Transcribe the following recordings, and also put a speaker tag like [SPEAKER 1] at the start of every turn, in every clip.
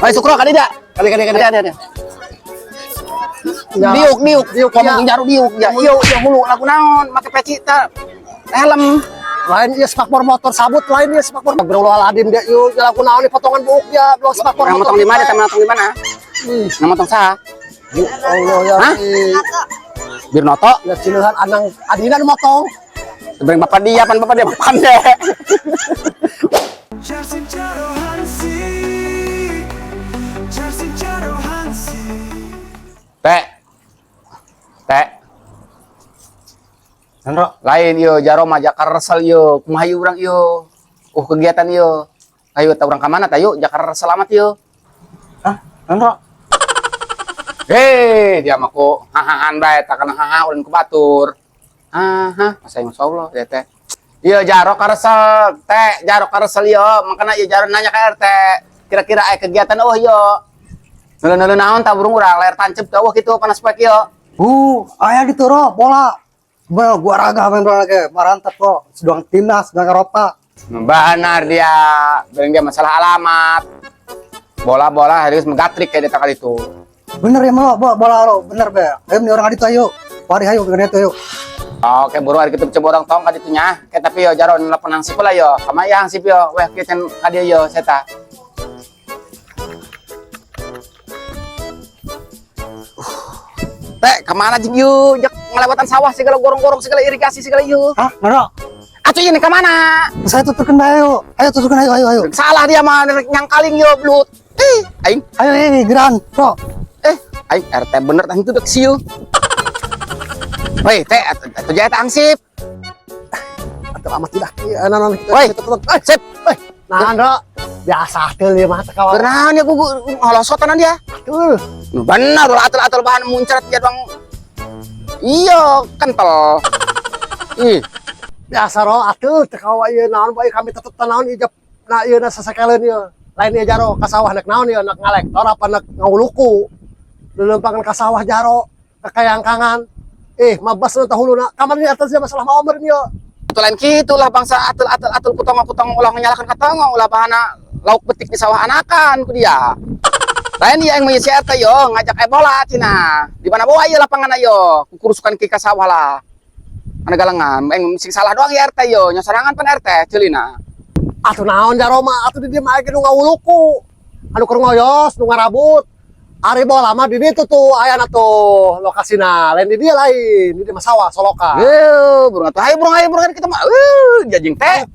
[SPEAKER 1] Ay, sukro kali dah. Kali. Ada. Diuk, ngomong jaru diuk. Ya, iyo hulu lagu naon, make peci ta. Helm.
[SPEAKER 2] Lain ieu spakbor motor sabut, lain ieu spakbor. Astagfirullahaladzim dia ieu lagu naon potongan buuk dia, belum spakbor
[SPEAKER 1] Yang
[SPEAKER 2] motor.
[SPEAKER 1] motong di mana? Motong di mana? Yang motong saha?
[SPEAKER 2] Ya Allah ya.
[SPEAKER 1] Hah? Bir noto.
[SPEAKER 2] Ya cileuhan anang adina nu motong.
[SPEAKER 1] Seberang bapak dia pandai. Teh.
[SPEAKER 2] Hendro,
[SPEAKER 1] Lain yo jaro mah Jakarta resel yo. Kumaha ieu urang yo. Kegiatan yo. Ayo ta urang ka mana ta yuk? Jakarta selamat yo.
[SPEAKER 2] hah? Hendro.
[SPEAKER 1] Dia mah ku hahaan bae ta kana haha ulun ku batur. Masa masyaallah ya teh. Ieu jaro karesel, teh, jaro karesel yo. Makana ieu jaro nanya ka RT. Kira-kira aya kegiatan yo. Neuleuh naon ta burung urang layar tancep teh kitu panas poek yo.
[SPEAKER 2] Aya gitu ro, bola. Gua raga main bola lagi, marantap kok. Sedang timnas, sedang Eropa.
[SPEAKER 1] Benar dia, bilang dia masalah alamat. Bola harus menggatrik kayak dia kali itu.
[SPEAKER 2] Bener ya lo, bola lo, bener be. Ayo nih orang itu ayo. Pari ayo ke itu yuk.
[SPEAKER 1] Oke, buru hari kita coba orang tong ka ditunya. Kayak tapi yo jaron nelpon hansip lah yo. Kamaya hansip yo. Weh kitchen ka dia yo seta. Teh, kemana jing yu? Jak ngelewatan sawah segala gorong-gorong segala irigasi segala yu.
[SPEAKER 2] Hah, Nero?
[SPEAKER 1] Atuh ini kemana?
[SPEAKER 2] Saya tutupkan ayo. Ayo tutupkan ayo.
[SPEAKER 1] Salah dia mah nyangkaling yo blut. Aing.
[SPEAKER 2] Ayo ini geran, bro.
[SPEAKER 1] Aing RT bener tah itu dek siu. Woi, teh atuh jaya teh hansip.
[SPEAKER 2] Atau amat tidak. Nah,
[SPEAKER 1] Woi, sip. Woi,
[SPEAKER 2] nah, Nero. Biasa teh lieu mah teh kawan.
[SPEAKER 1] beneran ya gua holosotan dia.
[SPEAKER 2] Tuh.
[SPEAKER 1] Bener ulah atul bahan muncrat ya bang. Iya, kental.
[SPEAKER 2] Biasa ro atuh teh kawa ieu naon bae kami tetep naon ijab na ieu na sasakaleun ieu. Lain ieu jaro ka sawah nek naon ieu nek ngalektor apa nek ngawuluku. Leuleumpangan ka sawah jaro ka kayangkangan. Mabas nu tahuluna. Kamar ieu atas masalah maomer ieu.
[SPEAKER 1] Itu lain kitu lah bangsa atul putong ulah menyalakan katongo ulah bahana lauk betik di sawah anakan ku dia. Lain dia yang mengisi RT yo ngajak bola cina. Di mana bawa ieu lapangan ayo. Kukurusukan ki ka sawah lah. Ana galengan, sing salah doang ya RT yo, nyosorangan pan RT ceulina.
[SPEAKER 2] Atuh naon jaro mah atuh di dieu mah aya nu ngawuluku. Anu keur ngoyos, nu ngarabut. Ari bola mah di ditu tuh ayana tuh lokasina. Lain di dieu lain, di dieu mah sawah solokan.
[SPEAKER 1] Burung atuh hayu burung kita mah. Jajing teh.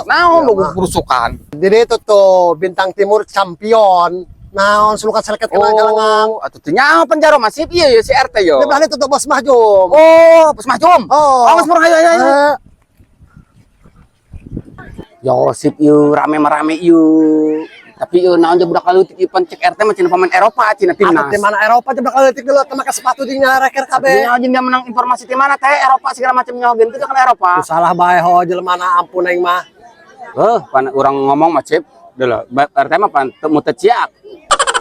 [SPEAKER 1] Naon lu kurusukan.
[SPEAKER 2] Di ditu tuh Bintang Timur champion. Naon sulukan seleket kena galengan.
[SPEAKER 1] Atuh teh nyaho penjaro masif ieu si RT yo.
[SPEAKER 2] Di belah itu tuh Bos Mahjum.
[SPEAKER 1] Bos Mahjum. Geus burung hayu. Yo sip ieu rame ieu. Tapi naon je budak leutik ieu pan cek RT mah cenah pemain Eropa cenah timnas.
[SPEAKER 2] Tim mana Eropa coba kalau leutik dulu teu make sepatu dinya reker kabeh.
[SPEAKER 1] Nya jeung dia menang informasi tim mana teh Eropa segala macam nyogeun teh kan Eropa.
[SPEAKER 2] Salah bae ho jelema ampun aing mah.
[SPEAKER 1] Pan urang ngomong mah cip. Deula RT mah pan teu muteu ciak.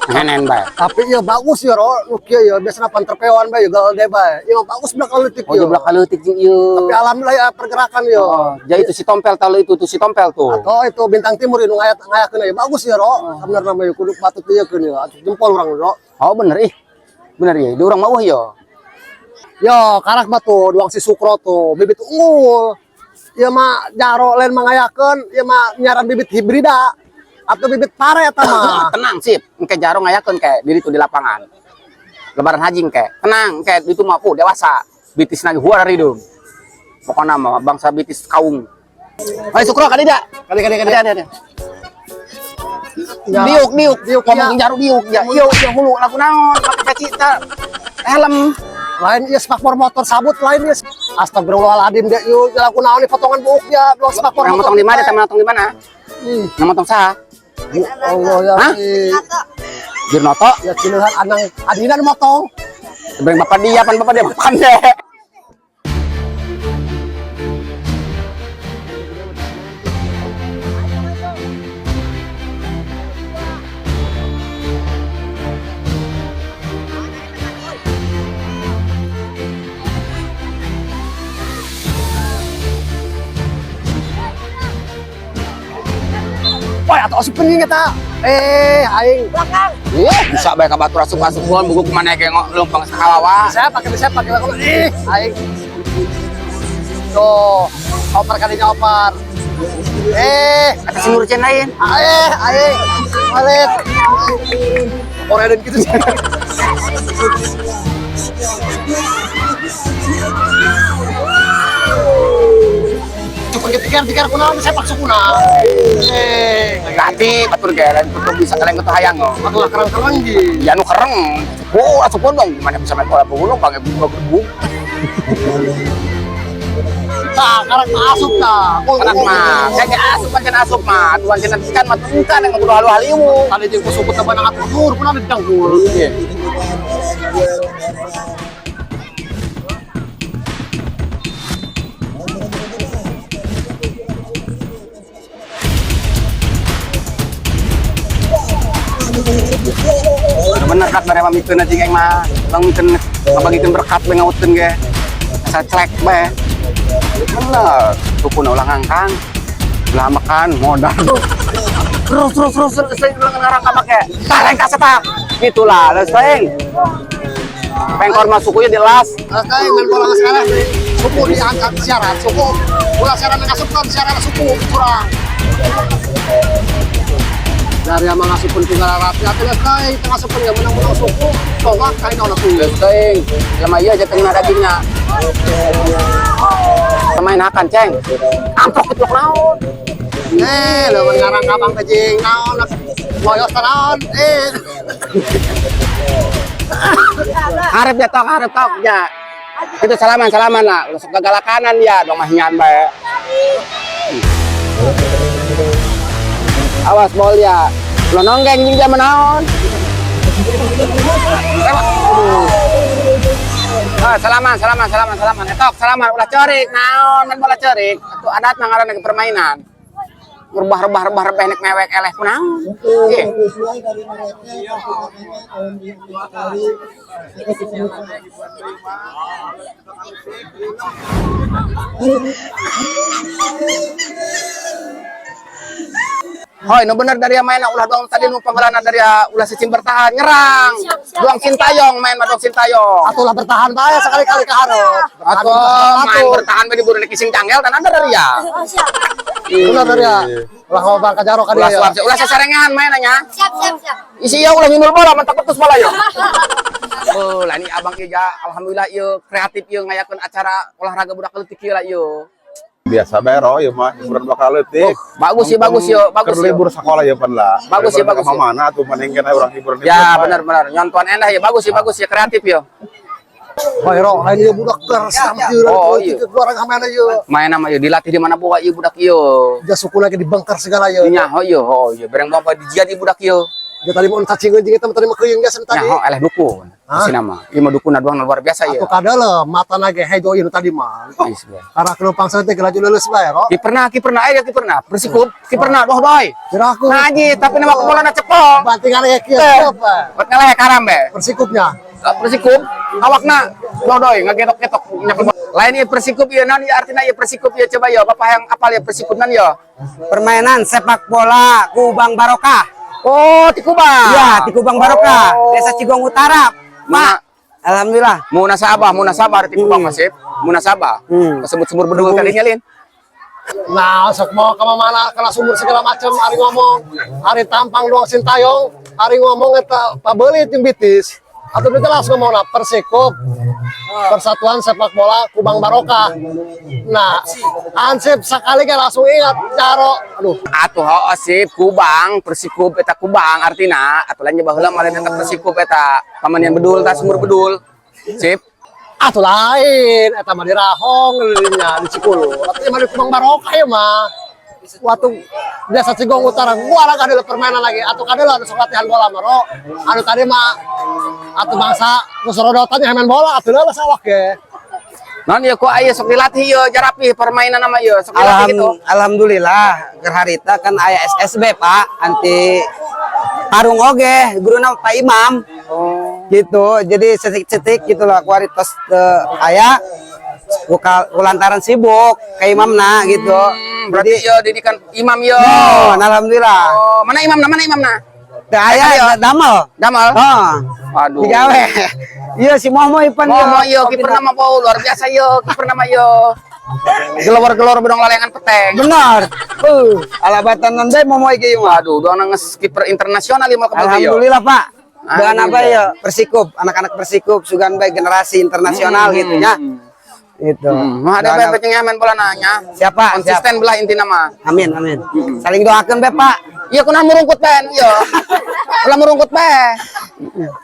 [SPEAKER 1] Henen bae.
[SPEAKER 2] Tapi ieu bagus ya ro, nu kieu ya biasana pan terpewan bae gal de bae. Ieu bagus budak leutik
[SPEAKER 1] ieu. Budak leutik jeung ieu.
[SPEAKER 2] Tapi alhamdulillah ya pergerakan ieu.
[SPEAKER 1] Jadi itu si Tompel tah itu si Tompel tuh.
[SPEAKER 2] Atau itu Bintang Timur nu ngayakeun ieu bagus ya ro. Sebenarnya mah ieu kudu patut ieukeun ieu. Atuh jempol urang ro.
[SPEAKER 1] Bener Bener ya, di urang mah yo.
[SPEAKER 2] Yo, karak mah tuh doang si Sukro tuh, bibit unggul. Ieu mah jaro lain mangayakeun, ieu mah nyaran bibit hibrida. Atau bibit pare eta mah.
[SPEAKER 1] Tenang sip, engke jaro ngayakeun ke diri tuh di lapangan. Lebaran haji engke. Tenang, engke itu mah dewasa. Bitis lagi huar ridung. Pokona mah bangsa bitis kaung. Ayo sukro kali dah. Kali. Ada. Diuk, ngomong jaru diuk. Ya, iyo hulu lagu naon, make peci ta. Helm.
[SPEAKER 2] Lain ieu spakbor motor sabut lain ieu. Astagfirullahaladzim dia ieu lagu naon potongan buuk dia, belum spakbor.
[SPEAKER 1] Yang motong di mana? Motong di mana? Yang motong saha?
[SPEAKER 2] Ya Allah ya.
[SPEAKER 1] Bir noto.
[SPEAKER 2] Ya cileuhan anang adina nu motong.
[SPEAKER 1] Seberang bapak dia pandai.
[SPEAKER 2] Woi, atau asup penting eta. Aing.
[SPEAKER 1] Bisa bae ka batur asup-asupun buku kemana ge leumpang sakalawa.
[SPEAKER 2] Bisa pakai aing. Tuh, oper kalinya oper.
[SPEAKER 1] Eta si Nurjen lain.
[SPEAKER 2] Aing. Malet. Oreden gitu sih. Pikir kunaon sepak sukuna.
[SPEAKER 1] Ganti batur ge lain betul bisa kaleng ketu hayang.
[SPEAKER 2] Atuh kereng-kereng ge.
[SPEAKER 1] Ya nu kereng. Oh, asupun dong gimana bisa main bola bulu bang gerbung.
[SPEAKER 2] Tah, karang asup tah.
[SPEAKER 1] Anak mah, saya asup kan asup mah. Tuan cenah ikan mah tungkan yang kudu halu-haliu.
[SPEAKER 2] Tadi jeung kusukut teh banang atur nur pun ada dangkul.
[SPEAKER 1] Bener kat bare mamikeun aja geng mah. Bang mikeun ngabagikeun berkat we ngauteun ge. Asa celek bae. Bener, tukuna ulah ngangkang. Ulah makan modal. Terus sering ngarang ka make. Kaleng ka setak. Gitulah, leus teuing. Pengkor mah sukunya dilas.
[SPEAKER 2] Kayak main bola sekarang suku diangkat syarat suku. Bola syarat ngasupkeun syarat suku kurang. Dari yang mengasupun tinggal rapi atau lestai mengasupun yang menang suku tolak kain oleh tuh
[SPEAKER 1] Teuing, lama ieu aja tengah dagingnya. Pemain akan ceng. Amprok itu naon.
[SPEAKER 2] Lawan ngarang kabang kejing naon moyos naon
[SPEAKER 1] Harap tok ya. Itu salaman lah. Ulah sok gagalakanan ya, dong mah nyan bae. Awas bol ya. Lo nonggeng jeung jaman naon. Salaman. Etok salaman ulah cerik naon main bola cerik. Atuh adat mah ngaranna permainan. Rebah nek mewek eleh kunaon. Nggih. Hoi, no bener dari main ulah doang tadi nu panggalana dari ulah sicing bertahan nyerang. Doang Sintayong main mah doang Sintayong.
[SPEAKER 2] atulah bertahan bae sekali-kali ke hareup
[SPEAKER 1] Atau main bertahan bagi buru kising canggel dan ada dari ya.
[SPEAKER 2] bener dari ya ulah ngobang ka jaro ka
[SPEAKER 1] Ulah
[SPEAKER 2] dia
[SPEAKER 1] ulah sasarengan main nya.
[SPEAKER 3] Siap.
[SPEAKER 1] Isi ya ulah nyundul bola mentak petus bola yo. Oh, lah ini abang ieu alhamdulillah ieu kreatif ieu ngayakeun acara olahraga budak leutik ieu lah ieu.
[SPEAKER 4] Biasa bero ya mah hiburan bakal leutik.
[SPEAKER 1] Bagus sih bagus yo.
[SPEAKER 4] Keur libur sekolah ya pan lah.
[SPEAKER 1] Bagus ya bagus.
[SPEAKER 4] Mana tuh mendingan urang hiburan.
[SPEAKER 1] Ya benar nyontohan endah ya bagus ya kreatif yo.
[SPEAKER 2] Bairo lain ieu budak tersampieureun
[SPEAKER 1] Oh, iya.
[SPEAKER 2] keluar kamana ieu
[SPEAKER 1] Main nama yo dilatih di mana bawa ieu budak ieu.
[SPEAKER 2] dia suku lagi dibengkar segala ieu
[SPEAKER 1] Nya ho yo bereng bawa dijian di budak ieu.
[SPEAKER 2] dia tadi mau cacingeun jeung eta tadi mah keuyeung biasa
[SPEAKER 1] Nya
[SPEAKER 2] tadi
[SPEAKER 1] ho eleh dukun.
[SPEAKER 2] Hah?
[SPEAKER 1] Si nama. Ieu mah dukun doang luar biasa
[SPEAKER 2] atuh
[SPEAKER 1] ieu.
[SPEAKER 2] kadale mata nage hejo ieu tadi mah
[SPEAKER 1] Geus bae.
[SPEAKER 2] karena penumpang teh laju leuleus bae ro
[SPEAKER 1] Kiperna Persikup kiperna doh boy.
[SPEAKER 2] kira aku
[SPEAKER 1] Ngaji tapi nama bola cepol.
[SPEAKER 2] bantingan ya kieu apa
[SPEAKER 1] Buat ngeleh karam be.
[SPEAKER 2] persikupnya
[SPEAKER 1] Persikup awakna dodoy ngagetok-getok nyakel bola. Lain ieu Persikup ieu naon ieu artina ieu Persikup ieu coba yo Bapak yang apal ya Persikup nan yo.
[SPEAKER 5] Permainan sepak bola Kubang Barokah.
[SPEAKER 1] Oh, di Kubang.
[SPEAKER 5] Ya, di Kubang Barokah,
[SPEAKER 1] Oh.
[SPEAKER 5] Desa Cigong Utara. Mak, alhamdulillah.
[SPEAKER 1] Munasabah di Kubang Masif. Munasabah. Kesebut sumur bedul tadinya lin.
[SPEAKER 2] nah sok mau ke mana kana sumur segala macam ari ngomong ari tampang doang Sintayong ari ngomong eta pabeulit jeung bitis atau udah jelas ngomongna Persikup Persatuan Sepak Bola Kubang Barokah. Nah, ansip sekali kan langsung ingat Jaro. Aduh,
[SPEAKER 1] Atuh sip Kubang, Persikup eta Kubang artina atuh lain baheula mah eta Persikup eta pamanian bedul tah sumur bedul. Sip.
[SPEAKER 2] atuh lain eta mah di Rahong leureunnya di Cikulu. Tapi mah di Kubang Barokah ya mah. Waktu biasa Cigong Utara gua lah kadele permainan lagi atau kadele ada sok latihan bola mah ro. Anu tadi mah atuh bangsa nusorodotan yang main bola atuh lah sawak ge.
[SPEAKER 1] Non ieu ku aya sok dilatih ieu jarapi permainan nama ieu sok dilatih gitu.
[SPEAKER 5] Alhamdulillah, keur harita kan aya SSB Pak, anti tarung oge, guruna Pak Imam. Gitu. Jadi cetik-cetik gitulah kualitas aya lantaran sibuk ke imamna gitu.
[SPEAKER 1] Berarti ieu didikan imam ieu.
[SPEAKER 5] Oh, alhamdulillah.
[SPEAKER 1] Oh, mana imamna?
[SPEAKER 5] Teu aya damel.
[SPEAKER 1] Damal.
[SPEAKER 5] Oh.
[SPEAKER 1] Aduh.
[SPEAKER 5] Digawe. Iya si Momo Ipan
[SPEAKER 1] Momo yo kiper nama Paul luar biasa yo, kiper nama yo. Gelor-gelor bedong lalengan peteng.
[SPEAKER 5] Benar. Alabatan nanti Momo iki mah.
[SPEAKER 1] Aduh, doang nges kiper internasional lima kebal yo.
[SPEAKER 5] Alhamdulillah, Pak. Dengan apa
[SPEAKER 1] Alhamdulillah.
[SPEAKER 5] ya? Persikup, anak-anak Persikup sugan baik generasi internasional gitu ya. Itu.
[SPEAKER 1] Mah ada
[SPEAKER 5] Doa-
[SPEAKER 1] bebeknya main bola nanya.
[SPEAKER 5] Siapa?
[SPEAKER 1] Konsisten belah inti nama.
[SPEAKER 5] Amin, amin. Saling doakan be, Pak.
[SPEAKER 1] Iya kuna murungkut ben, yo. Ulah murungkut be.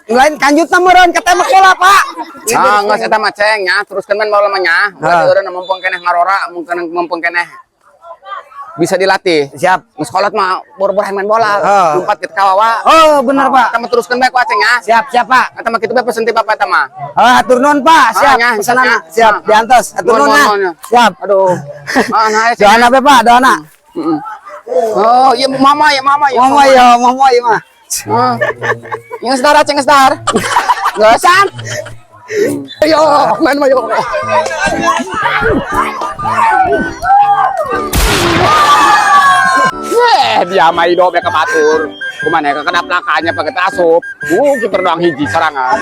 [SPEAKER 5] Lain kanjut meureun ka tembak bola, Pak.
[SPEAKER 1] Nah, nggak saya tamat ceng ya, teruskan main bola nya. Berarti udah mumpung keneh ngarora, mumpung keneh bisa dilatih.
[SPEAKER 5] Siap.
[SPEAKER 1] Sekolah mah bor-bor main bola,
[SPEAKER 5] Oh.
[SPEAKER 1] lompat ke kawawa.
[SPEAKER 5] Oh, bener, Pak.
[SPEAKER 1] Kita teruskan baik ku aceng ya.
[SPEAKER 5] Siap, siap, Pak.
[SPEAKER 1] Kata mah kitu bae pesen ti Bapak eta mah.
[SPEAKER 5] Hatur nuhun, Pak. Siap.
[SPEAKER 1] nya,
[SPEAKER 5] Pesanana.
[SPEAKER 1] pesannya.
[SPEAKER 5] Siap, diantos. Hatur nuhun,
[SPEAKER 1] Nuhun,
[SPEAKER 5] nah.
[SPEAKER 1] nuhun, nuhun.
[SPEAKER 5] Siap.
[SPEAKER 1] Aduh. Nah, ya, Ceng.
[SPEAKER 5] Doana be, Pak, doana.
[SPEAKER 1] Oh, iya mama ya, mama ya.
[SPEAKER 5] Momo ya, Momo ya mah.
[SPEAKER 1] Yang sedar aceng sedar. Enggak san. Ayo, main mah yo. Dia mah ido be kebatur. Kumaha ka kedaplakannya pakai asup. Kiper doang hiji sarangan.